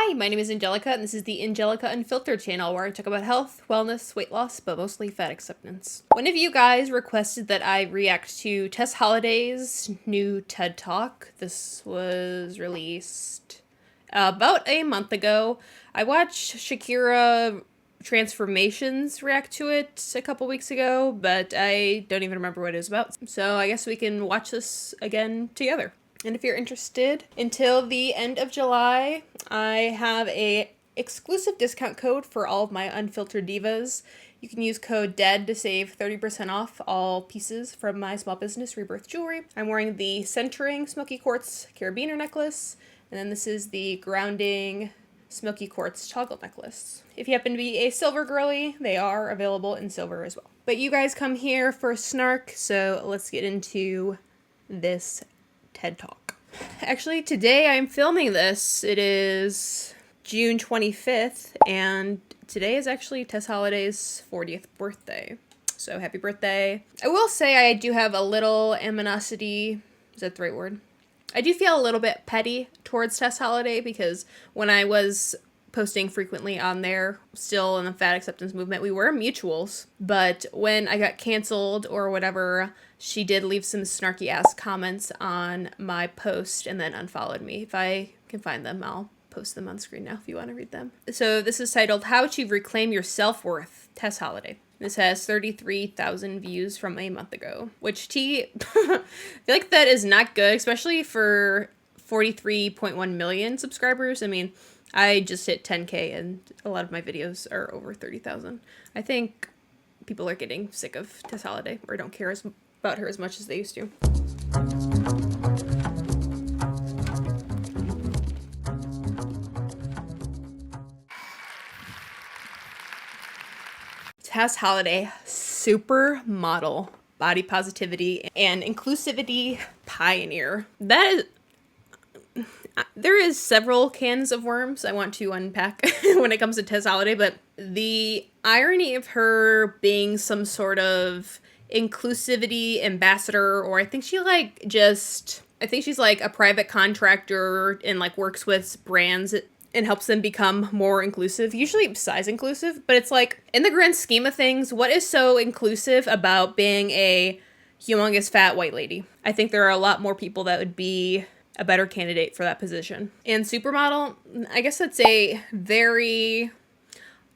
Hi, my name is Angelica, and this is the Angelica Unfiltered channel, where I talk about health, wellness, weight loss, but mostly fat acceptance. One of you guys requested that I react to Tess Holliday's new TED Talk. This was released about a month ago. I watched 𝓌𝒾𝓃 Transformations react to it a couple weeks ago, but I don't even remember what it was about. So I guess we can watch this again together. And if you're interested, until the end of July, I have a exclusive discount code for all of my unfiltered divas. You can use code DEAD to save 30% off all pieces from my small business, Rebirth Jewelry. I'm wearing the centering smoky quartz carabiner necklace, and then this is the grounding smoky quartz toggle necklace. If you happen to be a silver girly, they are available in silver as well. But you guys come here for snark, so let's get into this TED Talk. Actually, today I'm filming this. It is June 25th, and today is actually Tess Holliday's 40th birthday. So happy birthday. I will say I do have a little animosity. Is that the right word? I do feel a little bit petty towards Tess Holliday because when I was posting frequently on there, still in the fat acceptance movement, we were mutuals. But when I got canceled or whatever, she did leave some snarky ass comments on my post and then unfollowed me. If I can find them, I'll post them on screen now if you want to read them. So this is titled How to Reclaim Your Self-Worth, Tess Holliday. This has 33,000 views from a month ago, which I feel like that is not good, especially for 43.1 million subscribers. I mean, I just hit 10K and a lot of my videos are over 30,000. I think people are getting sick of Tess Holliday or don't care about her as much as they used to. Tess Holliday, supermodel, body positivity, and inclusivity pioneer. There is several cans of worms I want to unpack when it comes to Tess Holliday, but the irony of her being some sort of inclusivity ambassador, or I think she's like a private contractor and like works with brands and helps them become more inclusive, usually size inclusive, but it's like, in the grand scheme of things, what is so inclusive about being a humongous fat white lady? I think there are a lot more people that would be a better candidate for that position. And supermodel, I guess that's a very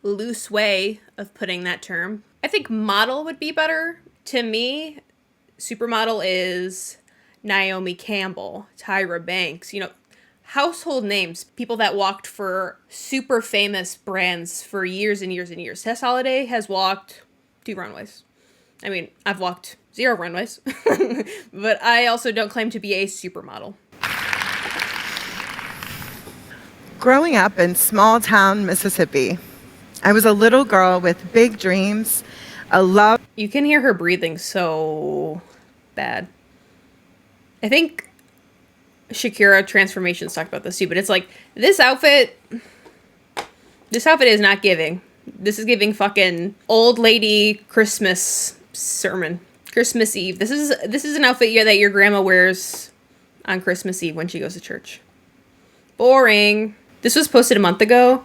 loose way of putting that term. I think model would be better. To me, supermodel is Naomi Campbell, Tyra Banks, household names, people that walked for super famous brands for years and years and years. Tess Holliday has walked 2 runways. I mean, I've walked 0 runways, but I also don't claim to be a supermodel. Growing up in small town Mississippi, I was a little girl with big dreams, a love. You can hear her breathing so bad. I think 𝓌𝒾𝓃 Transformations talked about this too, but it's like, this outfit is not giving. This is giving fucking old lady Christmas sermon. Christmas Eve. This is an outfit that your grandma wears on Christmas Eve when she goes to church. Boring. This was posted a month ago.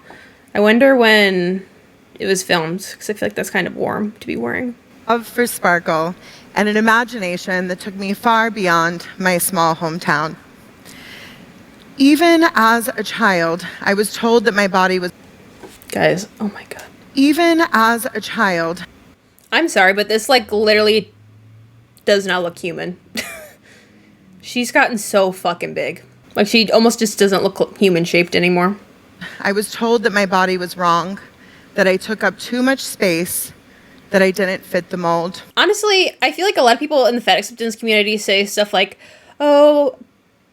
I wonder when it was filmed, because I feel like that's kind of warm to be wearing. Love for sparkle and an imagination that took me far beyond my small hometown. Even as a child, I was told that my body was... Guys, oh my god. Even as a child... I'm sorry, but this, like, literally does not look human. She's gotten so fucking big. Like, she almost just doesn't look human-shaped anymore. I was told that my body was wrong, that I took up too much space, that I didn't fit the mold. Honestly, I feel like a lot of people in the fat acceptance community say stuff like, oh,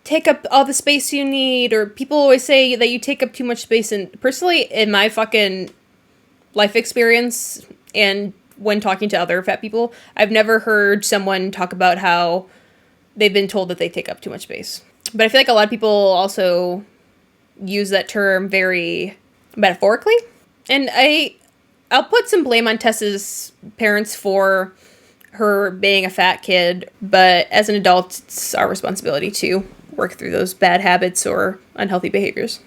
take up all the space you need, or people always say that you take up too much space. And personally, in my fucking life experience and when talking to other fat people, I've never heard someone talk about how they've been told that they take up too much space. But I feel like a lot of people also use that term very metaphorically. And I'll put some blame on Tess's parents for her being a fat kid, but as an adult, it's our responsibility to work through those bad habits or unhealthy behaviors.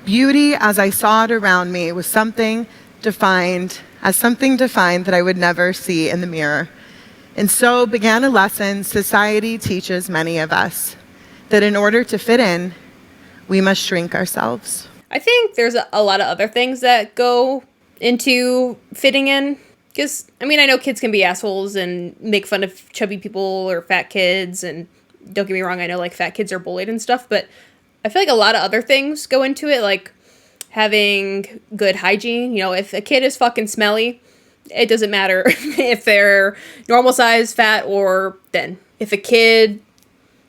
Beauty, as I saw it around me, was something defined that I would never see in the mirror. And so began a lesson society teaches many of us, that in order to fit in, we must shrink ourselves. I think there's a lot of other things that go into fitting in. Because, I mean, I know kids can be assholes and make fun of chubby people or fat kids. And don't get me wrong, I know, like, fat kids are bullied and stuff. But I feel like a lot of other things go into it, like having good hygiene. You know, if a kid is fucking smelly, it doesn't matter if they're normal size, fat, or thin. If a kid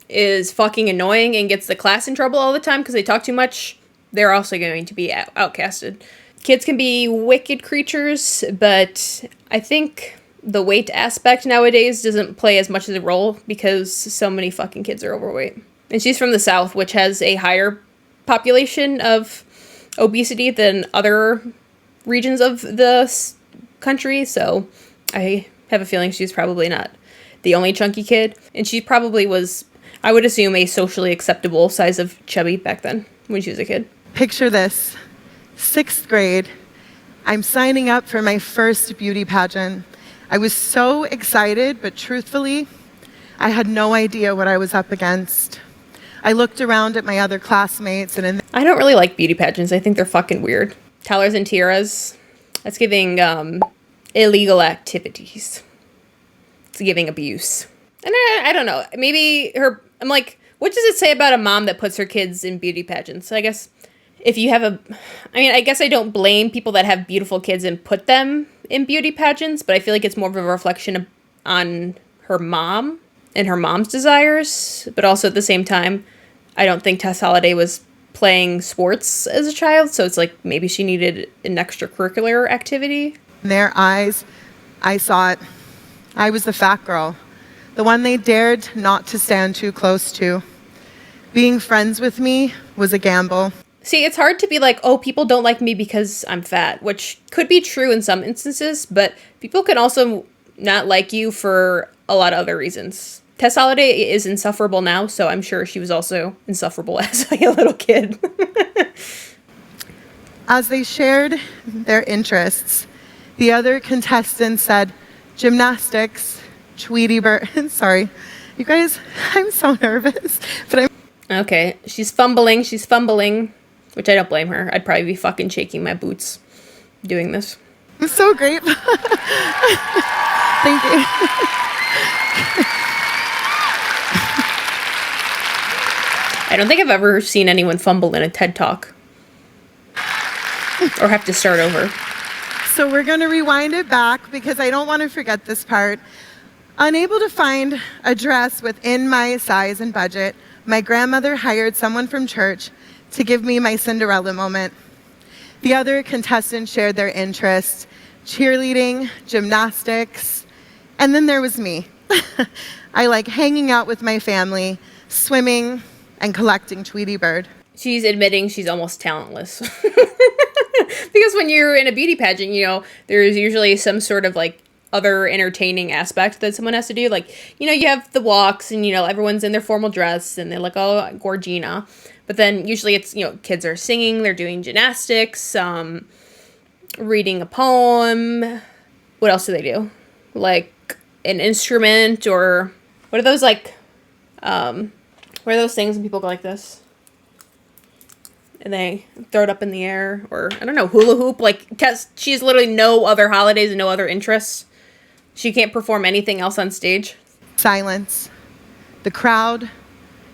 is fucking annoying and gets the class in trouble all the time because they talk too much, they're also going to be outcasted. Kids can be wicked creatures, but I think the weight aspect nowadays doesn't play as much of a role because so many fucking kids are overweight. And she's from the South, which has a higher population of obesity than other regions of the country, so I have a feeling she's probably not the only chunky kid. And she probably was, I would assume, a socially acceptable size of chubby back then when she was a kid. Picture this. 6th grade, I'm signing up for my first beauty pageant. I was so excited, but truthfully, I had no idea what I was up against. I looked around at my other classmates and I don't really like beauty pageants. I think they're fucking weird. Collars and tiaras, that's giving illegal activities. It's giving abuse. And I don't know, maybe I'm like, what does it say about a mom that puts her kids in beauty pageants? I guess if you have I guess I don't blame people that have beautiful kids and put them in beauty pageants, but I feel like it's more of a reflection on her mom and her mom's desires. But also at the same time, I don't think Tess Holliday was playing sports as a child, so it's like maybe she needed an extracurricular activity. in their eyes, I saw it. I was the fat girl, the one they dared not to stand too close to. Being friends with me was a gamble. See, it's hard to be like, oh, people don't like me because I'm fat, which could be true in some instances, but people can also not like you for a lot of other reasons. Tess Holliday is insufferable now, so I'm sure she was also insufferable as a little kid. As they shared their interests, the other contestants said, gymnastics, Tweety Bird. Sorry, you guys, I'm so nervous, but I'm... Okay, she's fumbling, which I don't blame her. I'd probably be fucking shaking my boots doing this. I'm so grateful. Thank you. I don't think I've ever seen anyone fumble in a TED Talk. Or have to start over. So we're going to rewind it back because I don't want to forget this part. Unable to find a dress within my size and budget, my grandmother hired someone from church to give me my Cinderella moment. The other contestants shared their interests, cheerleading, gymnastics, and then there was me. I like hanging out with my family, swimming, and collecting Tweety Bird. She's admitting she's almost talentless. Because when you're in a beauty pageant, you know, there's usually some sort of like other entertaining aspect that someone has to do. Like, you know, you have the walks and, you know, everyone's in their formal dress and they're like, oh, gorgina. But then usually it's, you know, kids are singing, they're doing gymnastics, reading a poem. What else do they do? Like an instrument, or what are those like, what are those things when people go like this? And they throw it up in the air, or I don't know, hula hoop. Like Tess, she has literally no other holidays and no other interests. She can't perform anything else on stage. Silence. The crowd,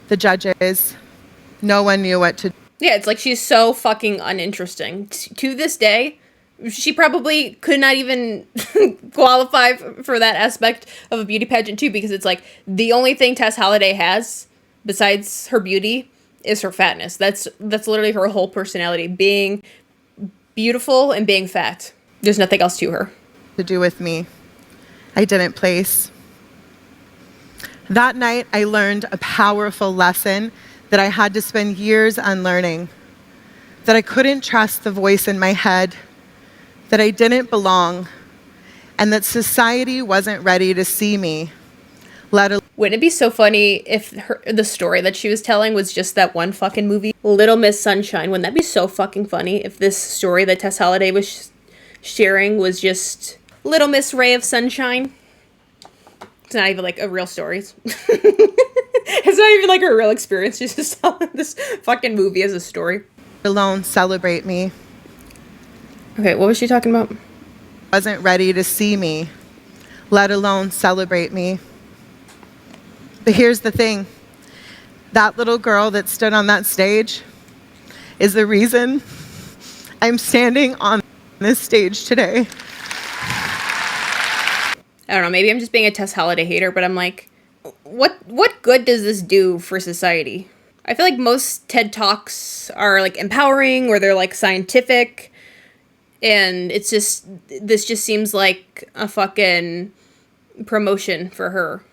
the judges, no one knew what to do. Yeah, it's like she's so fucking uninteresting. To this day, she probably could not even qualify for that aspect of a beauty pageant too, because it's like the only thing Tess Holliday has besides her beauty is her fatness. That's literally her whole personality, being beautiful and being fat. There's nothing else to her. To do with me. I didn't place. That night, I learned a powerful lesson that I had to spend years unlearning. That I couldn't trust the voice in my head, that I didn't belong, and that society wasn't ready to see me, let alone... Wouldn't it be so funny if the story that she was telling was just that one fucking movie, Little Miss Sunshine? Wouldn't that be so fucking funny if this story that Tess Holliday was sharing was just Little Miss Ray of Sunshine? It's not even like a real story. It's not even like a real experience. She's just telling this fucking movie as a story. Alone, celebrate me. Okay, what was she talking about? Wasn't ready to see me, let alone celebrate me. But here's the thing. That little girl that stood on that stage is the reason I'm standing on this stage today. I don't know, maybe I'm just being a Tess Holliday hater, but I'm like, what good does this do for society? I feel like most TED Talks are like empowering or they're like scientific, and it's just, this just seems like a fucking promotion for her.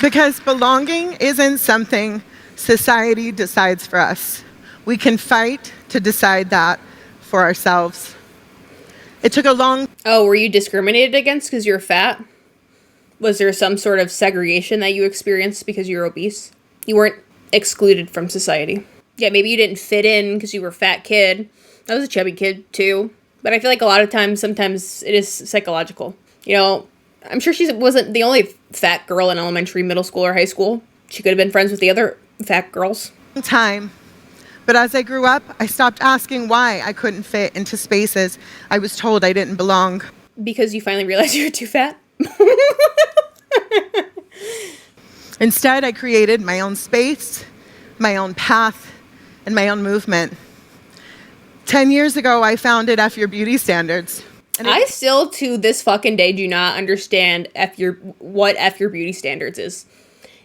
Because belonging isn't something society decides for us. We can fight to decide that for ourselves. It took a long... Oh, were you discriminated against because you're fat? Was there some sort of segregation that you experienced because you're obese? You weren't excluded from society. Yeah, maybe you didn't fit in because you were a fat kid. I was a chubby kid too. But I feel like a lot of times, sometimes it is psychological. You know, I'm sure she wasn't the only fat girl in elementary, middle school, or high school. She could have been friends with the other fat girls. Time. But as I grew up, I stopped asking why I couldn't fit into spaces I was told I didn't belong. Because you finally realized you were too fat? Instead, I created my own space, my own path, and my own movement. 10 years ago, I founded F Your Beauty Standards. And I still, to this fucking day, do not understand what F Your Beauty Standards is.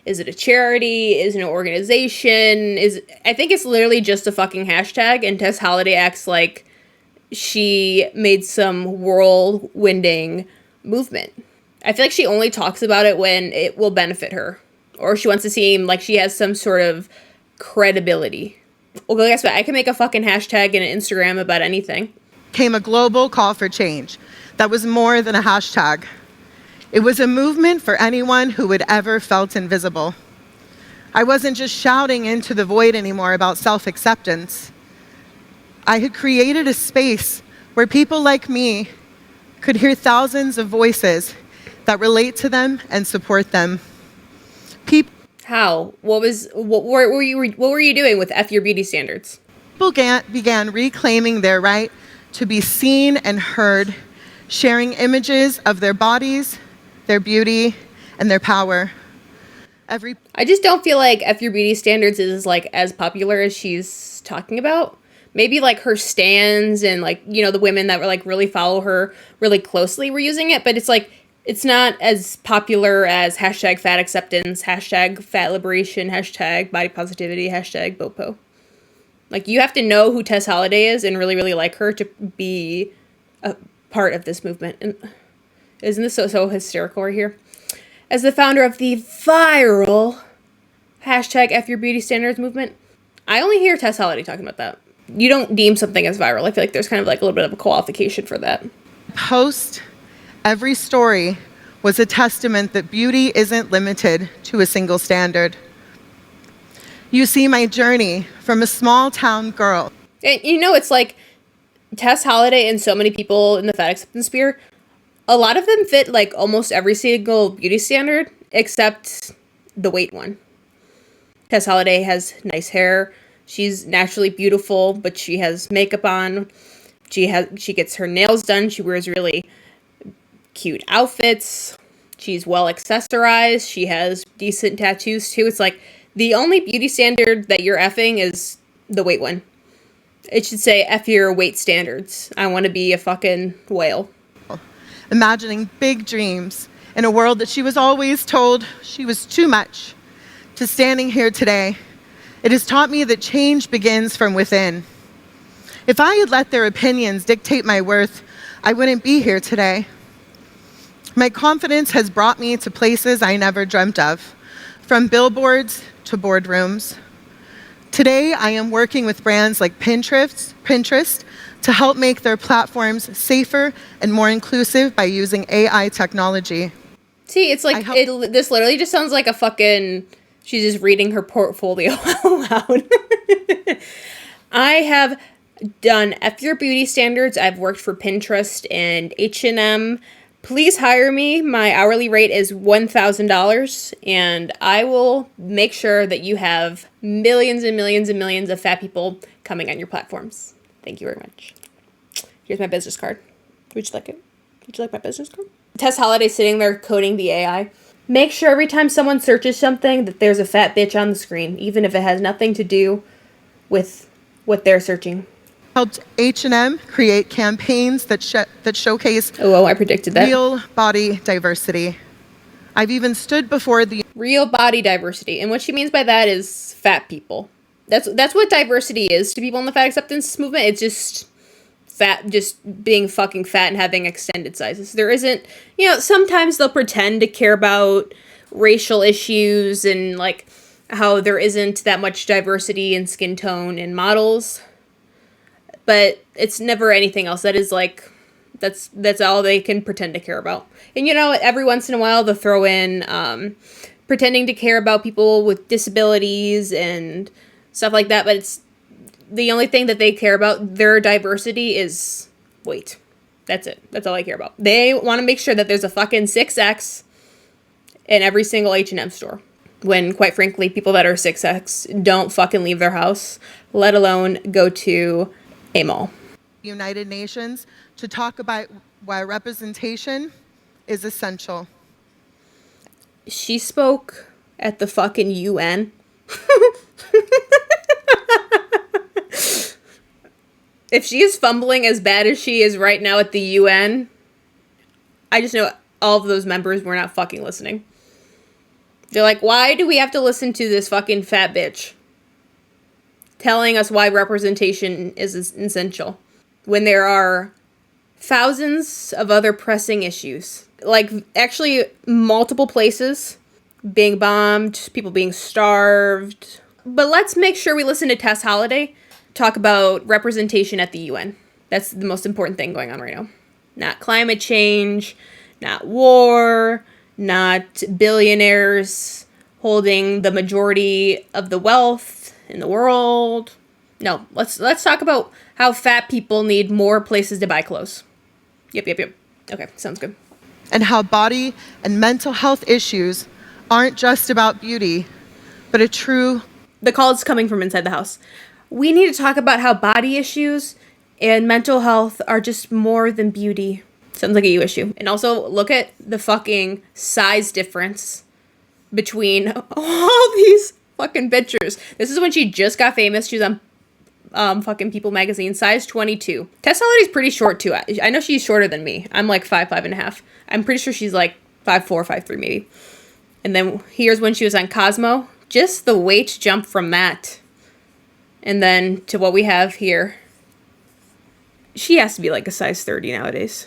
Is it a charity? Is it an organization? I think it's literally just a fucking hashtag, and Tess Holliday acts like she made some whirlwinding movement. I feel like she only talks about it when it will benefit her, or she wants to seem like she has some sort of credibility. Well, guess what? I can make a fucking hashtag and an Instagram about anything. Came a global call for change that was more than a hashtag. It was a movement for anyone who had ever felt invisible. I wasn't just shouting into the void anymore about self-acceptance. I had created a space where people like me could hear thousands of voices that relate to them and support them. How? What were you doing with F Your Beauty Standards? People began reclaiming their right to be seen and heard, sharing images of their bodies, their beauty, and their power. I just don't feel like F Your Beauty Standards is like as popular as she's talking about. Maybe like her stans and like, you know, the women that were like really follow her really closely were using it, but it's like, it's not as popular as hashtag fat acceptance, hashtag fat liberation, hashtag body positivity, hashtag BOPO. Like, you have to know who Tess Holliday is and really, really like her to be a part of this movement. And isn't this so hysterical right here? As the founder of the viral hashtag F Your Beauty Standards movement, I only hear Tess Holliday talking about that. You don't deem something as viral. I feel like there's kind of like a little bit of a qualification for that. Post every story was a testament that beauty isn't limited to a single standard. You see my journey from a small town girl. And you know, it's like Tess Holliday and so many people in the fat acceptance sphere, a lot of them fit like almost every single beauty standard except the weight one. Tess Holliday has nice hair. She's naturally beautiful, but she has makeup on. She gets her nails done. She wears really cute outfits. She's well accessorized. She has decent tattoos too. It's like the only beauty standard that you're effing is the weight one. It should say F your weight standards. I want to be a fucking whale. Imagining big dreams in a world that she was always told she was too much, to standing here today. It has taught me that change begins from within. If I had let their opinions dictate my worth, I wouldn't be here today. My confidence has brought me to places I never dreamt of, from billboards to boardrooms. Today, I am working with brands like Pinterest, to help make their platforms safer and more inclusive by using AI technology. See, it's like, this literally just sounds like a fucking, she's just reading her portfolio out loud. I have done F Your Beauty standards. I've worked for Pinterest and H&M. Please hire me. My hourly rate is $1,000, and I will make sure that you have millions and millions and millions of fat people coming on your platforms. Thank you very much. Here's my business card. Would you like it? Would you like my business card? Tess Holliday sitting there coding the AI. Make sure every time someone searches something that there's a fat bitch on the screen, even if it has nothing to do with what they're searching. Helped H&M create campaigns that showcase I predicted that. real body diversity. I've even stood before the real body diversity. And what she means by that is fat people. That's what diversity is to people in the fat acceptance movement. It's just fat, just being fucking fat and having extended sizes. There isn't, sometimes they'll pretend to care about racial issues and like how there isn't that much diversity in skin tone in models. But it's never anything else. That is like, that's all they can pretend to care about. And every once in a while they'll throw in pretending to care about people with disabilities and stuff like that. But it's the only thing that they care about, their diversity, is weight. That's it. That's all I care about. They want to make sure that there's a fucking 6X in every single H&M store. When, quite frankly, people that are 6X don't fucking leave their house, let alone go to a mall. United Nations to talk about why representation is essential. She spoke at the fucking UN. If she is fumbling as bad as she is right now at the UN, I just know all of those members were not fucking listening. They're like, why do we have to listen to this fucking fat bitch telling us why representation is essential when there are thousands of other pressing issues? Like, actually, multiple places being bombed, people being starved. But let's make sure we listen to Tess Holliday talk about representation at the UN. That's the most important thing going on right now. Not climate change, not war, not billionaires holding the majority of the wealth in the world. No, let's talk about how fat people need more places to buy clothes. Yep. Okay, sounds good. And how body and mental health issues aren't just about beauty, but a true... The call is coming from inside the house. We need to talk about how body issues and mental health are just more than beauty. Sounds like a you issue. And also, look at the fucking size difference between all these fucking bitches. This is when she just got famous. She was on fucking People magazine, size 22. Tess Holliday's pretty short too. I know she's shorter than me. I'm like 5'5.5". I'm pretty sure she's like 5'4", 5'3" maybe. And then here's when she was on Cosmo. Just the weight jump from that. And then to what we have here. She has to be like a size 30 nowadays.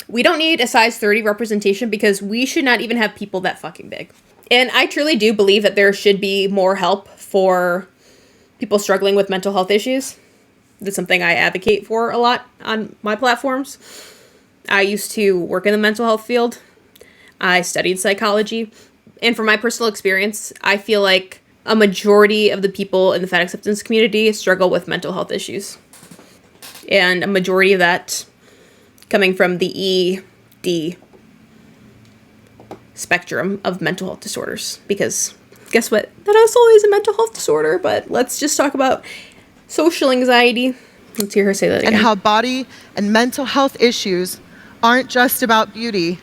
We don't need a size 30 representation because we should not even have people that fucking big. And I truly do believe that there should be more help for people struggling with mental health issues. That's something I advocate for a lot on my platforms. I used to work in the mental health field. I studied psychology. And from my personal experience, I feel like a majority of the people in the fat acceptance community struggle with mental health issues. And a majority of that coming from the ED spectrum of mental health disorders. Because guess what? That also is a mental health disorder, but let's just talk about social anxiety. Let's hear her say that again. And how body and mental health issues aren't just about beauty,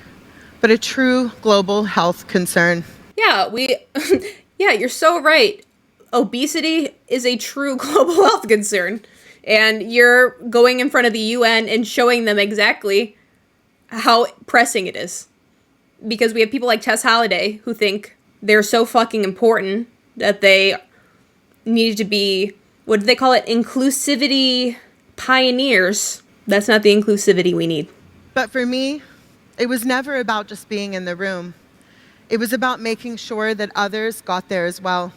but a true global health concern. Yeah, yeah, you're so right. Obesity is a true global health concern. And you're going in front of the UN and showing them exactly how pressing it is. Because we have people like Tess Holliday who think they're so fucking important that they need to be, what do they call it? Inclusivity pioneers. That's not the inclusivity we need. But for me, it was never about just being in the room. It was about making sure that others got there as well.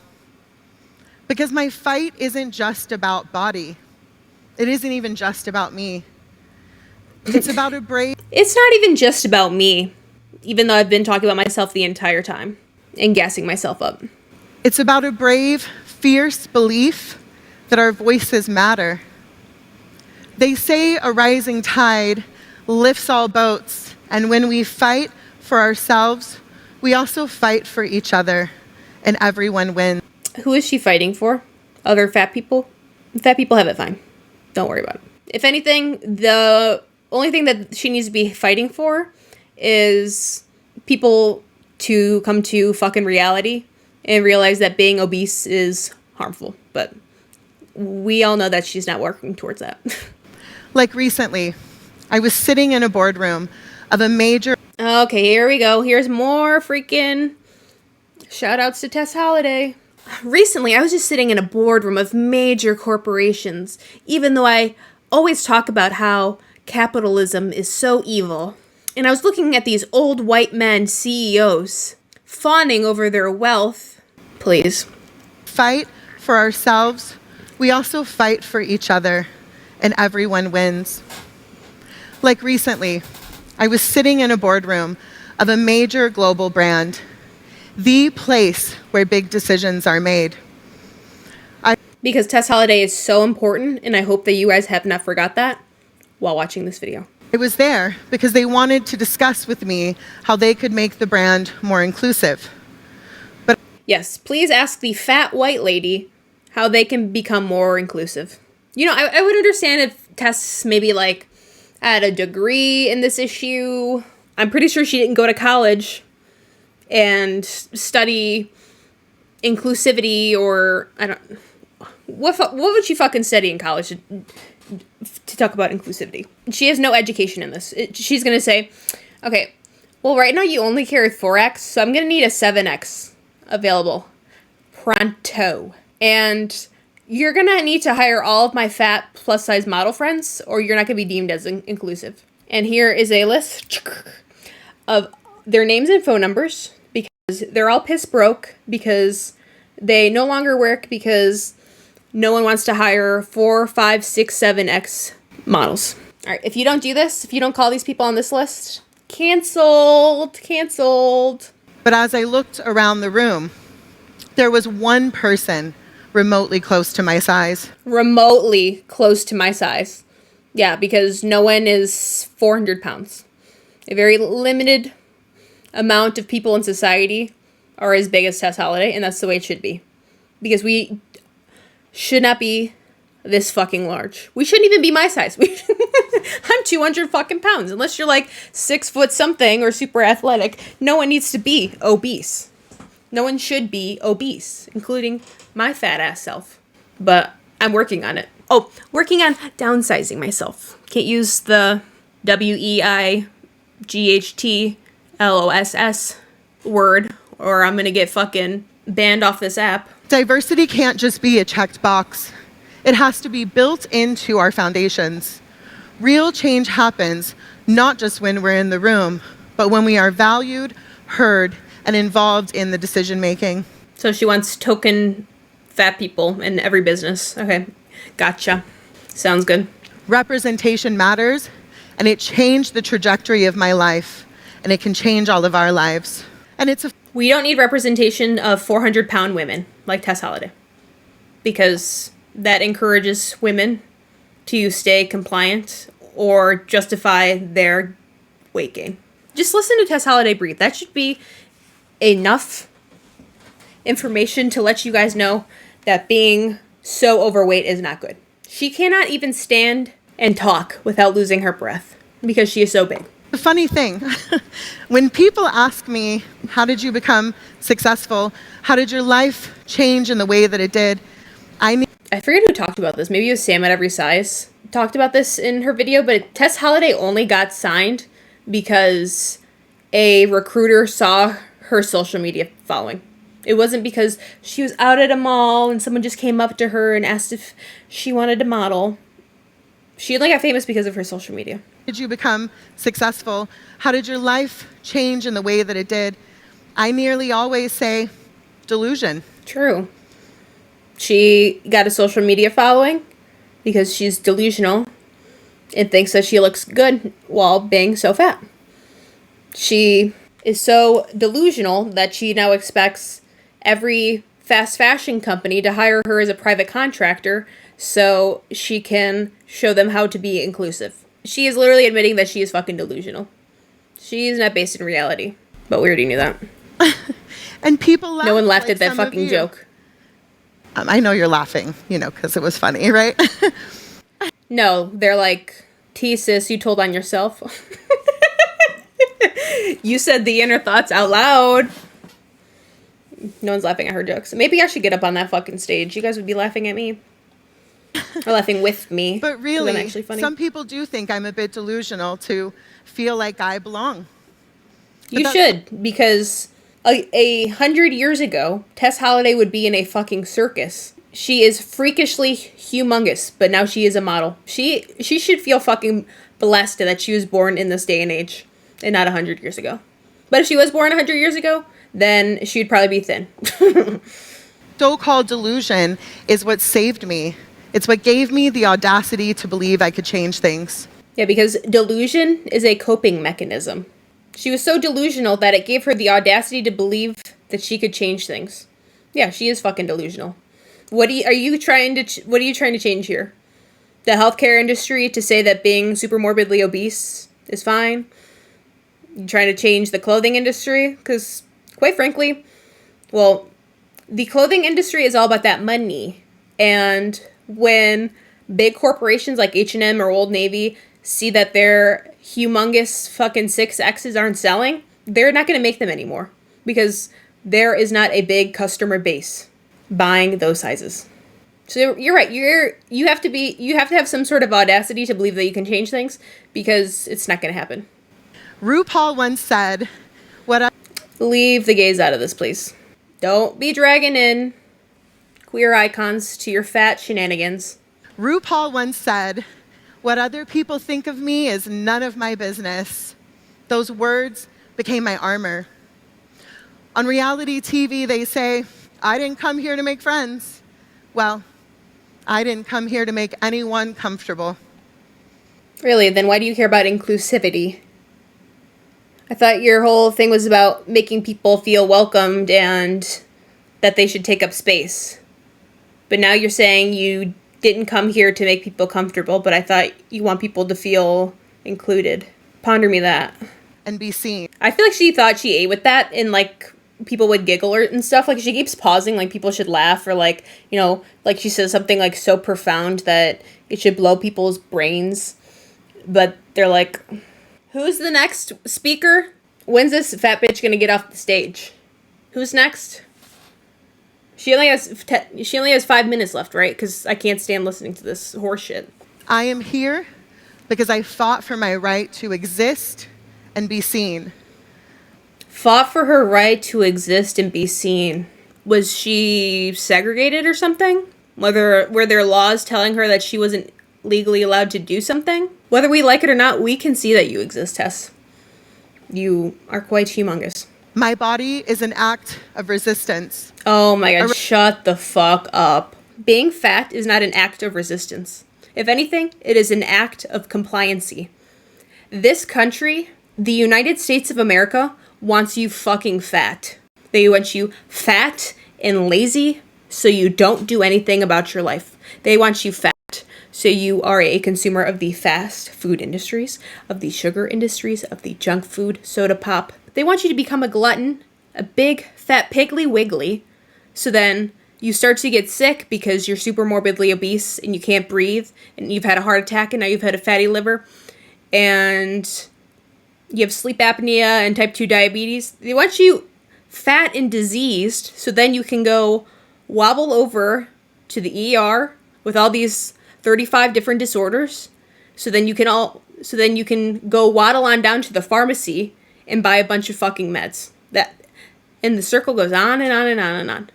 Because my fight isn't just about body. It isn't even just about me. It's about a brave... It's not even just about me, even though I've been talking about myself the entire time and gassing myself up. It's about a brave, fierce belief that our voices matter. They say a rising tide lifts all boats, and when we fight for ourselves, we also fight for each other, and everyone wins. Who is she fighting for? Other fat people? Fat people have it fine. Don't worry about it. If anything, the only thing that she needs to be fighting for is people to come to fucking reality and realize that being obese is harmful. But we all know that she's not working towards that. Like recently, I was sitting in a boardroom of a major... Okay, here we go. Here's more freaking shout outs to Tess Holliday. Recently, I was just sitting in a boardroom of major corporations, even though I always talk about how capitalism is so evil. And I was looking at these old white men CEOs fawning over their wealth. Please. Fight for ourselves. We also fight for each other, and everyone wins. Like recently, I was sitting in a boardroom of a major global brand, the place where big decisions are made. Because Tess Holliday is so important, and I hope that you guys have not forgot that while watching this video. I was there because they wanted to discuss with me how they could make the brand more inclusive. But yes, please ask the fat white lady how they can become more inclusive. You know, I would understand if Tess maybe like had a degree in this issue. I'm pretty sure she didn't go to college and study inclusivity, or I don't... What would she fucking study in college to talk about inclusivity? She has no education in this. She's going to say, okay, well, right now you only carry 4X, so I'm going to need a 7X available pronto. And you're going to need to hire all of my fat plus-size model friends, or you're not going to be deemed as inclusive. And here is a list of their names and phone numbers, because they're all piss broke, because they no longer work, because no one wants to hire 4, 5, 6, 7X models. All right, if you don't do this, if you don't call these people on this list, canceled. But as I looked around the room, there was one person remotely close to my size. Remotely close to my size. Yeah, because no one is 400 pounds. A very limited amount of people in society are as big as Tess Holliday, and that's the way it should be. Because we should not be this fucking large. We shouldn't even be my size. I'm 200 fucking pounds. Unless you're like 6 foot something or super athletic, no one needs to be obese. No one should be obese, including my fat ass self. But I'm working on it. Oh, working on downsizing myself. Can't use the 𝑊EIGHTLOSS word, or I'm gonna get fucking banned off this app. Diversity can't just be a checked box. It has to be built into our foundations. Real change happens not just when we're in the room, but when we are valued, heard, and involved in the decision making. So she wants token fat people in every business. Okay, gotcha. Sounds good. Representation matters, and it changed the trajectory of my life, and it can change all of our lives. And we don't need representation of 400-pound women like Tess Holliday, because that encourages women to stay compliant or justify their weight gain. Just listen to Tess Holliday breathe. That should be enough information to let you guys know that being so overweight is not good. She cannot even stand and talk without losing her breath because she is so big. The funny thing, when people ask me, how did you become successful? How did your life change in the way that it did? I forget who talked about this. Maybe it was Sam at Every Size. Talked about this in her video, but Tess Holliday only got signed because a recruiter saw her social media following. It wasn't because she was out at a mall and someone just came up to her and asked if she wanted to model. She only got famous because of her social media. Did you become successful? How did your life change in the way that it did? I nearly always say delusion. True. She got a social media following because she's delusional and thinks that she looks good while being so fat. She is so delusional that she now expects every fast fashion company to hire her as a private contractor so she can show them how to be inclusive. She is literally admitting that she is fucking delusional. She is not based in reality. But we already knew that. And people laugh. No one laughed like at that some of fucking you. joke. I know you're laughing, because it was funny, right? No, they're like, T sis, you told on yourself. You said the inner thoughts out loud. No one's laughing at her jokes. Maybe I should get up on that fucking stage. You guys would be laughing at me. Or laughing with me. But really, I'm actually funny. some people do think I'm a bit delusional to feel like I belong. You should, because 100 years ago, Tess Holliday would be in a fucking circus. She is freakishly humongous, but now she is a model. She should feel fucking blessed that she was born in this day and age, and not 100 years ago. But if she was born 100 years ago, then she'd probably be thin. So-called delusion is what saved me. It's what gave me the audacity to believe I could change things. Yeah, because delusion is a coping mechanism. She was so delusional that it gave her the audacity to believe that she could change things. Yeah, she is fucking delusional. What are you trying to change here? The healthcare industry to say that being super morbidly obese is fine? You trying to change the clothing industry? Because, quite frankly, well, the clothing industry is all about that money. And when big corporations like H&M or Old Navy see that their humongous fucking 6Xs aren't selling, they're not going to make them anymore. Because there is not a big customer base buying those sizes. So you're right. You have to have some sort of audacity to believe that you can change things, because it's not going to happen. RuPaul once said, Leave the gays out of this, please. Don't be dragging in queer icons to your fat shenanigans. RuPaul once said, "What other people think of me is none of my business." Those words became my armor. On reality TV, they say, "I didn't come here to make friends." Well, I didn't come here to make anyone comfortable. Really? Then why do you care about inclusivity? I thought your whole thing was about making people feel welcomed and that they should take up space. But now you're saying you didn't come here to make people comfortable, but I thought you want people to feel included. Ponder me that. And be seen. I feel like she thought she ate with that, and like people would giggle or and stuff. Like she keeps pausing, like people should laugh, or like, like she says something like so profound that it should blow people's brains. But they're like, who's the next speaker? When's this fat bitch gonna get off the stage? Who's next? She only has 5 minutes left, right? Because I can't stand listening to this horse shit. I am here because I fought for my right to exist and be seen. Fought for her right to exist and be seen. Was she segregated or something? Were there laws telling her that she wasn't legally allowed to do something? Whether we like it or not, we can see that you exist, Tess. You are quite humongous. My body is an act of resistance. Oh my god, shut the fuck up. Being fat is not an act of resistance. If anything, it is an act of compliancy. This country, the United States of America, wants you fucking fat. They want you fat and lazy so you don't do anything about your life. They want you fat so you are a consumer of the fast food industries, of the sugar industries, of the junk food, soda pop. They want you to become a glutton, a big, fat piggly wiggly, so then you start to get sick because you're super morbidly obese and you can't breathe, and you've had a heart attack, and now you've had a fatty liver, and you have sleep apnea and type 2 diabetes. They want you fat and diseased, so then you can go wobble over to the ER with all these 35 different disorders, so then you can go waddle on down to the pharmacy and buy a bunch of fucking meds. And the circle goes on and on and on and on.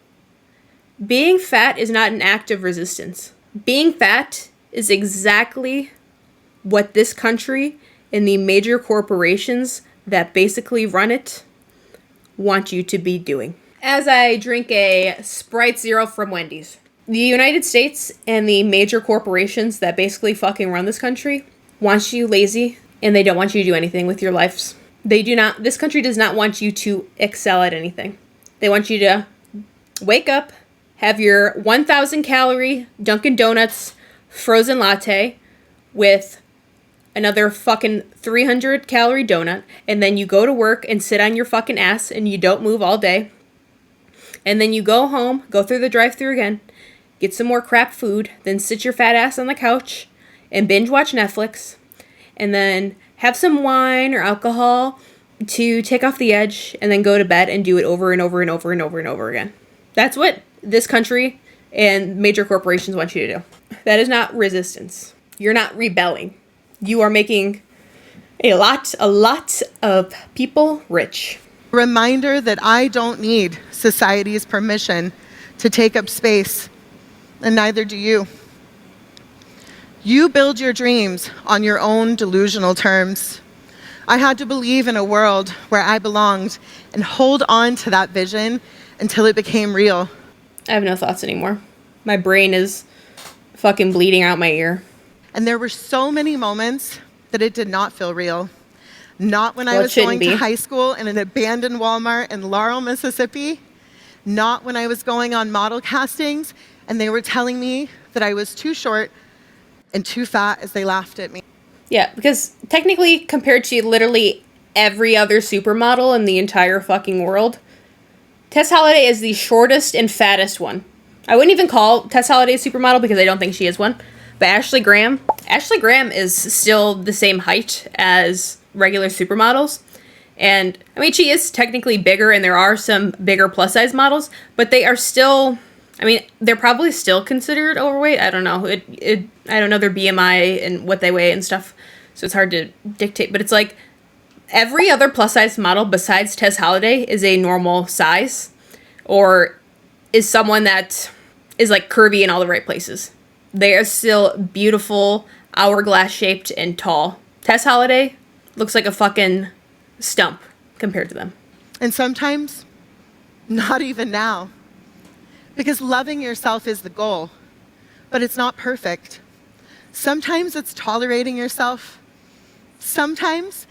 Being fat is not an act of resistance. Being fat is exactly what this country and the major corporations that basically run it want you to be doing. As I drink a Sprite Zero from Wendy's. The United States and the major corporations that basically fucking run this country want you lazy, and they don't want you to do anything with your lives. This country does not want you to excel at anything. They want you to wake up, have your 1,000 calorie Dunkin' Donuts frozen latte with another fucking 300 calorie donut, and then you go to work and sit on your fucking ass and you don't move all day. And then you go home, go through the drive-thru again, get some more crap food, then sit your fat ass on the couch and binge watch Netflix, and then have some wine or alcohol to take off the edge, and then go to bed and do it over and over and over and over and over again. That's what this country and major corporations want you to do. That is not resistance. You're not rebelling. You are making a lot of people rich. Reminder that I don't need society's permission to take up space, and neither do you. You build your dreams on your own delusional terms. I had to believe in a world where I belonged and hold on to that vision until it became real. I have no thoughts anymore. My brain is fucking bleeding out my ear. And there were so many moments that it did not feel real. Not when I was going to high school in an abandoned Walmart in Laurel, Mississippi. Not when I was going on model castings and they were telling me that I was too short and too fat as they laughed at me. Yeah, because technically, compared to literally every other supermodel in the entire fucking world, Tess Holliday is the shortest and fattest one. I wouldn't even call Tess Holliday a supermodel because I don't think she is one. But Ashley Graham is still the same height as regular supermodels. And, I mean, she is technically bigger, and there are some bigger plus-size models, but they are still... I mean, they're probably still considered overweight. I don't know. I don't know their BMI and what they weigh and stuff, so it's hard to dictate. But it's like every other plus-size model besides Tess Holliday is a normal size, or is someone that is like curvy in all the right places. They are still beautiful, hourglass-shaped, and tall. Tess Holliday looks like a fucking stump compared to them. And sometimes, not even now. Because loving yourself is the goal, but it's not perfect. Sometimes it's tolerating yourself. Sometimes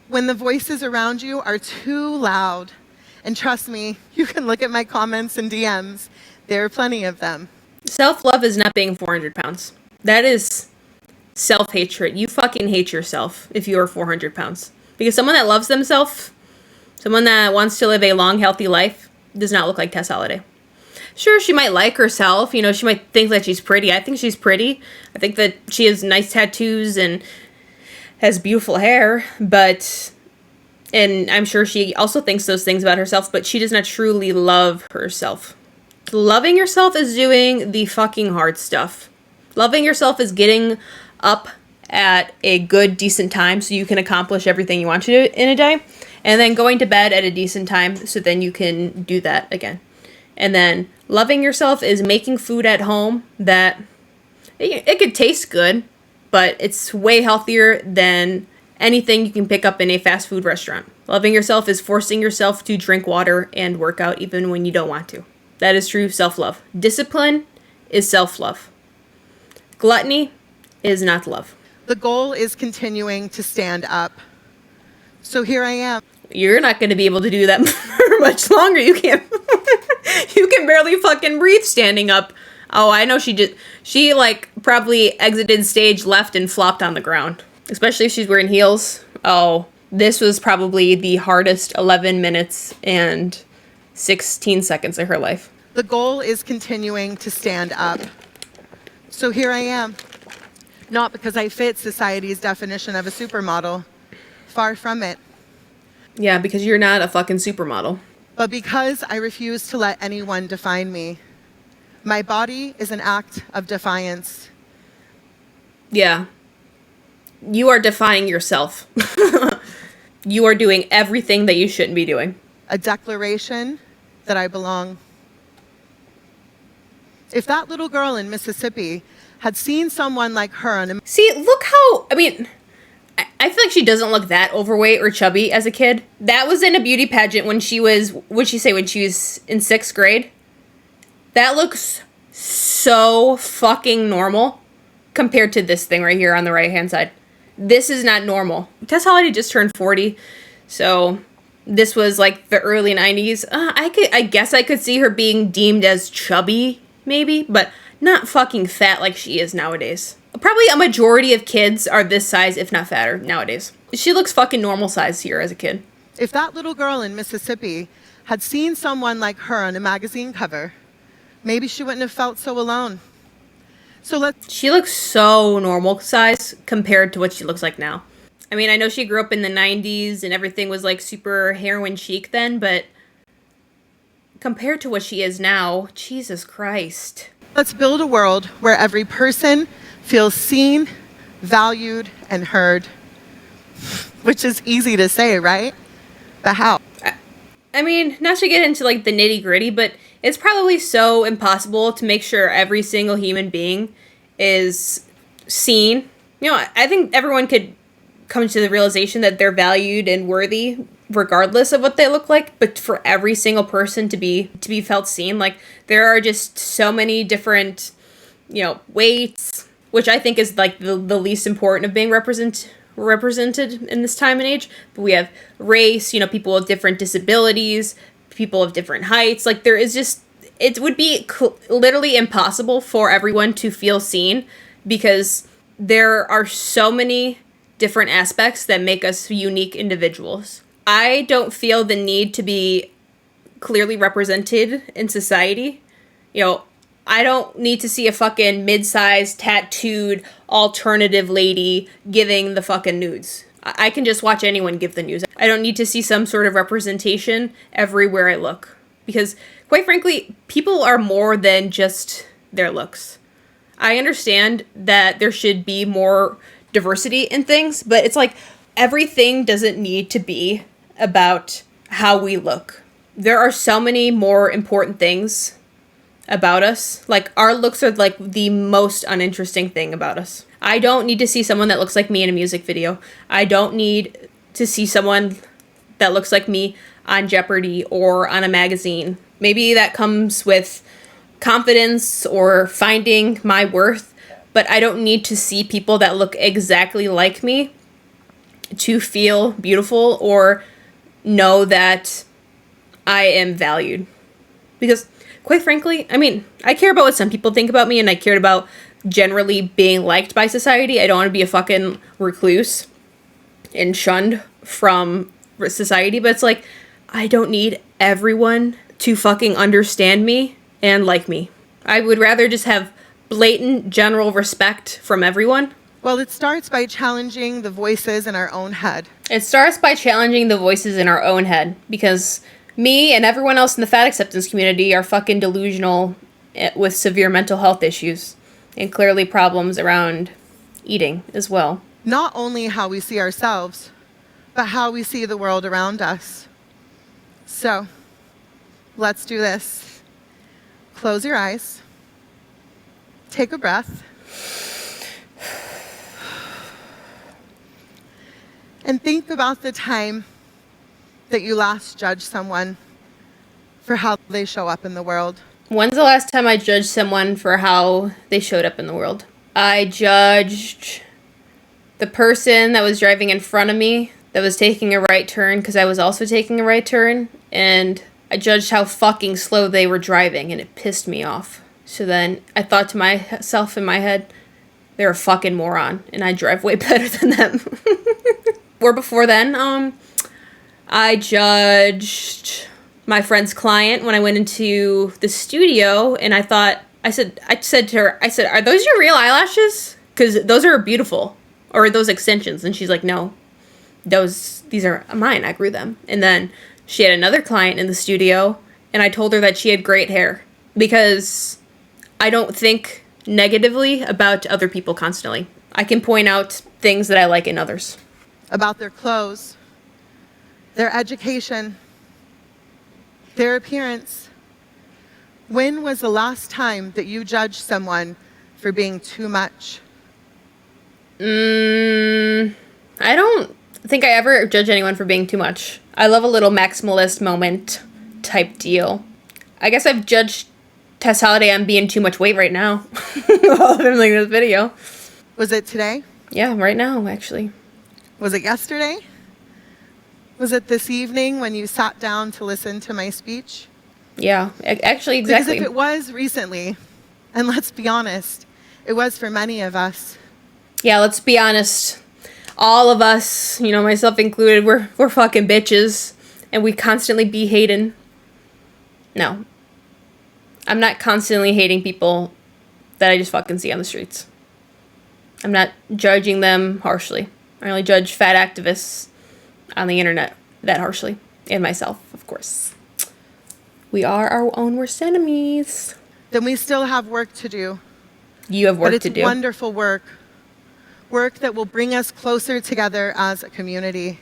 when the voices around you are too loud, and trust me, you can look at my comments and DMs, there are plenty of them. Self-love is not being 400 pounds. That is self-hatred. You fucking hate yourself if you are 400 pounds. Because someone that loves themselves, someone that wants to live a long, healthy life, does not look like Tess Holliday. Sure, she might like herself, she might think that she's pretty. I think she's pretty. I think that she has nice tattoos and has beautiful hair, and I'm sure she also thinks those things about herself, but she does not truly love herself. Loving yourself is doing the fucking hard stuff. Loving yourself is getting up at a good, decent time so you can accomplish everything you want to do in a day, and then going to bed at a decent time so then you can do that again. And then loving yourself is making food at home that it could taste good, but it's way healthier than anything you can pick up in a fast food restaurant. Loving yourself is forcing yourself to drink water and work out even when you don't want to. That is true self-love. Discipline is self-love. Gluttony is not love. The goal is continuing to stand up. So here I am. You're not going to be able to do that for much longer. You can't. You can barely fucking breathe standing up. Oh, I know she did. She probably exited stage left and flopped on the ground. Especially if she's wearing heels. Oh, this was probably the hardest 11 minutes and 16 seconds of her life. The goal is continuing to stand up. So here I am. Not because I fit society's definition of a supermodel. Far from it. Yeah, because you're not a fucking supermodel. But because I refuse to let anyone define me. My body is an act of defiance. Yeah. You are defying yourself. You are doing everything that you shouldn't be doing. A declaration that I belong. If that little girl in Mississippi had seen someone like her on a... See, look how... I feel like she doesn't look that overweight or chubby as a kid. That was in a beauty pageant when she was, when she was in 6th grade. That looks so fucking normal compared to this thing right here on the right-hand side. This is not normal. Tess Holliday just turned 40, so this was like the early 90s. I guess I could see her being deemed as chubby, maybe, but not fucking fat like she is nowadays. Probably a majority of kids are this size, if not fatter, nowadays. She looks fucking normal size here as a kid. If that little girl in Mississippi had seen someone like her on a magazine cover, maybe she wouldn't have felt so alone. She looks so normal size compared to what she looks like now. I mean, I know she grew up in the 90s and everything was like super heroin chic then, but compared to what she is now, Jesus Christ. Let's build a world where every person feels seen, valued, and heard. Which is easy to say, right? But how? I mean, not to get into like the nitty gritty, but it's probably so impossible to make sure every single human being is seen. You know, I think everyone could come to the realization that they're valued and worthy regardless of what they look like, but for every single person to be felt seen, like there are just so many different, you know, weights, which I think is like the least important of being represented in this time and age. But we have race, you know, people with different disabilities, people of different heights. Like there is just, it would be literally impossible for everyone to feel seen because there are so many different aspects that make us unique individuals. I don't feel the need to be clearly represented in society. You know, I don't need to see a fucking mid-sized, tattooed, alternative lady giving the fucking nudes. I can just watch anyone give the news. I don't need to see some sort of representation everywhere I look. Because, quite frankly, people are more than just their looks. I understand that there should be more diversity in things, but it's like everything doesn't need to be about how we look. There are so many more important things about us. Like, our looks are like the most uninteresting thing about us. I don't need to see someone that looks like me in a music video. I don't need to see someone that looks like me on Jeopardy or on a magazine. Maybe that comes with confidence or finding my worth, but I don't need to see people that look exactly like me to feel beautiful or know that I am valued. Because, quite frankly, I mean, I care about what some people think about me, and I cared about generally being liked by society. I don't want to be a fucking recluse and shunned from society, but it's like, I don't need everyone to fucking understand me and like me. I would rather just have blatant general respect from everyone. Well, it starts by challenging the voices in our own head. It starts by challenging the voices in our own head, because me and everyone else in the fat acceptance community are fucking delusional with severe mental health issues and clearly problems around eating as well. Not only how we see ourselves, but how we see the world around us. So, let's do this. Close your eyes. Take a breath. And think about the time that you last judged someone for how they show up in the world. When's the last time I judged someone for how they showed up in the world? I judged the person that was driving in front of me that was taking a right turn because I was also taking a right turn, and I judged how fucking slow they were driving, and it pissed me off. So then I thought to myself in my head, they're a fucking moron, and I drive way better than them. Or before then, I judged my friend's client when I went into the studio, and I said to her, are those your real eyelashes? Because those are beautiful. Or those extensions. And she's like, no, these are mine. I grew them. And then she had another client in the studio, and I told her that she had great hair, because I don't think negatively about other people constantly. I can point out things that I like in others. About their clothes, their education, their appearance. When was the last time that you judged someone for being too much? I don't think I ever judge anyone for being too much. I love a little maximalist moment type deal. I guess I've judged Tess Holliday, I'm being too much weight right now. While I'm filming this video. Was it today? Yeah, right now, actually. Was it yesterday? Was it this evening when you sat down to listen to my speech? Yeah, actually, exactly. Because if it was recently, and let's be honest, it was for many of us. Yeah, let's be honest. All of us, you know, myself included, we're fucking bitches. And we constantly be hating. No. I'm not constantly hating people that I just fucking see on the streets. I'm not judging them harshly. I only judge fat activists on the internet that harshly. And myself, of course. We are our own worst enemies. Then we still have work to do. You have work to do. But it's wonderful work. Work that will bring us closer together as a community.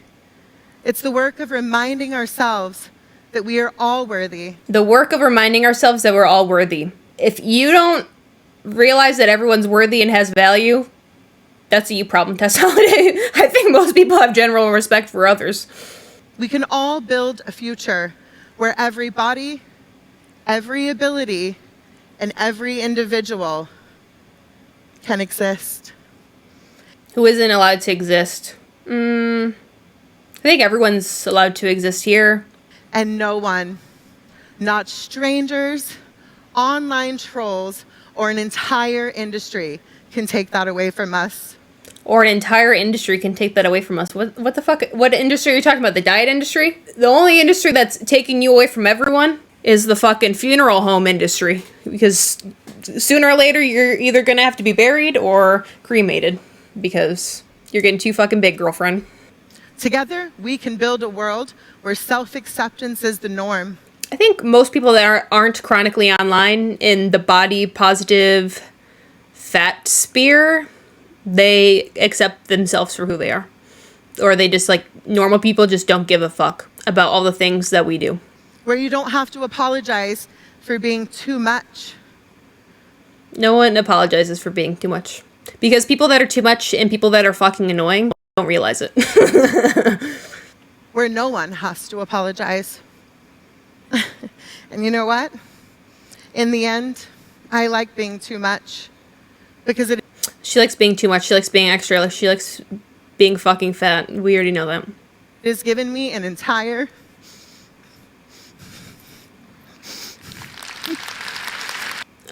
It's the work of reminding ourselves that we are all worthy. The work of reminding ourselves that we're all worthy. If you don't realize that everyone's worthy and has value, that's a you problem, Tess Holliday. I think most people have general respect for others. We can all build a future where every body, every ability, and every individual can exist. Who isn't allowed to exist? I think everyone's allowed to exist here. And no one, not strangers, online trolls, or an entire industry can take that away from us. Or an entire industry can take that away from us. What the fuck? What industry are you talking about? The diet industry? The only industry that's taking you away from everyone is the fucking funeral home industry. Because sooner or later, you're either gonna have to be buried or cremated. Because you're getting too fucking big, girlfriend. Together, we can build a world where self-acceptance is the norm. I think most people that aren't chronically online in the body positive fat sphere, they accept themselves for who they are. Or they just, like, normal people just don't give a fuck about all the things that we do. Where you don't have to apologize for being too much. No one apologizes for being too much. Because people that are too much and people that are fucking annoying don't realize it. Where no one has to apologize. And you know what? In the end, I like being too much. Because she likes being too much. She likes being extra. She likes being fucking fat. We already know that. It has given me an entire...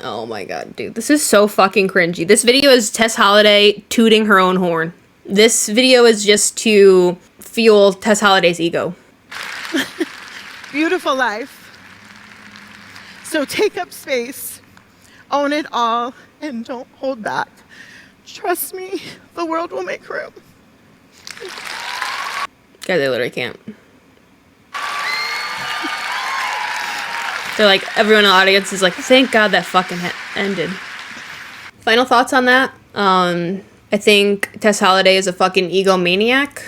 Oh my god, dude. This is so fucking cringy. This video is Tess Holliday tooting her own horn. This video is just to fuel Tess Holliday's ego. Beautiful life. So take up space, own it all, and don't hold back. Trust me, the world will make room. Guys, I literally can't. They're like, everyone in the audience is like, thank God that fucking ended. Final thoughts on that. I think Tess Holliday is a fucking egomaniac.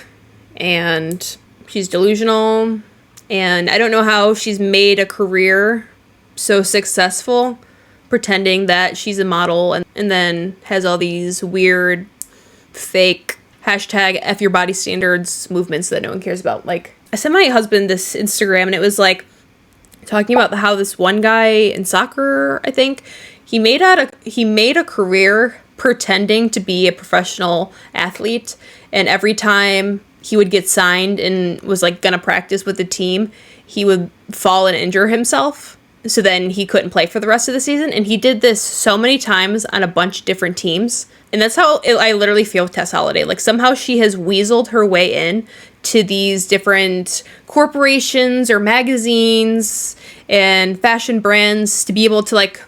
And she's delusional. And I don't know how she's made a career so successful pretending that she's a model and then has all these weird, fake hashtag F your body standards movements that no one cares about. Like, I sent my husband this Instagram and it was like, talking about how this one guy in soccer, I think, he made a career pretending to be a professional athlete, and every time he would get signed and was like gonna practice with the team, he would fall and injure himself, so then he couldn't play for the rest of the season. And he did this so many times on a bunch of different teams, and that's how I literally feel with Tess Holliday. Like, somehow she has weaseled her way in to these different corporations or magazines and fashion brands to be able to, like,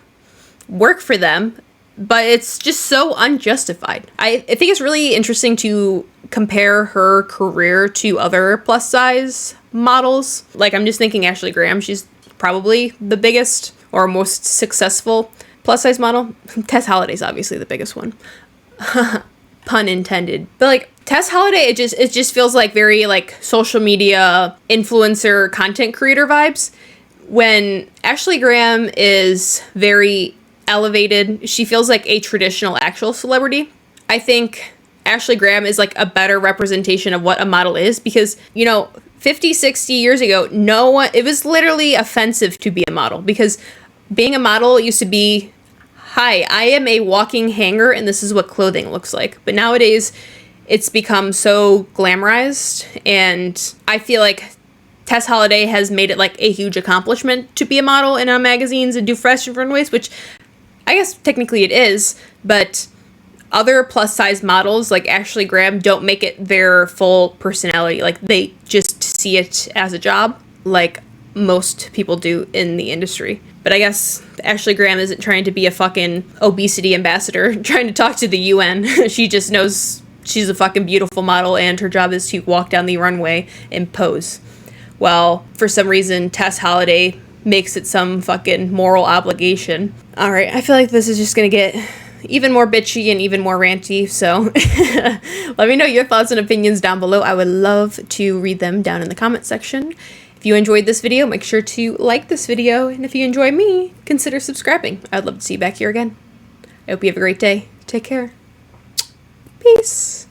work for them, but it's just so unjustified. I think it's really interesting to compare her career to other plus size models. Like, I'm just thinking Ashley Graham. She's probably the biggest or most successful plus size model. Tess Holliday's obviously the biggest one. Pun intended. But like, Tess Holliday, it just feels like very like social media influencer content creator vibes, when Ashley Graham is very elevated. She feels like a traditional actual celebrity. I think Ashley Graham is like a better representation of what a model is, because, you know, 50, 60 years ago, it was literally offensive to be a model, because being a model used to be, hi, I am a walking hanger and this is what clothing looks like. But nowadays, it's become so glamorized, and I feel like Tess Holliday has made it like a huge accomplishment to be a model and on magazines and do fashion runways, which I guess technically it is, but other plus size models like Ashley Graham don't make it their full personality. Like, they just see it as a job like most people do in the industry. But I guess Ashley Graham isn't trying to be a fucking obesity ambassador trying to talk to the UN. She just knows she's a fucking beautiful model and her job is to walk down the runway and pose. Well, for some reason, Tess Holliday makes it some fucking moral obligation. Alright, I feel like this is just gonna get even more bitchy and even more ranty, so let me know your thoughts and opinions down below. I would love to read them down in the comment section. If you enjoyed this video, make sure to like this video, and if you enjoy me, consider subscribing. I'd love to see you back here again. I hope you have a great day. Take care. Peace.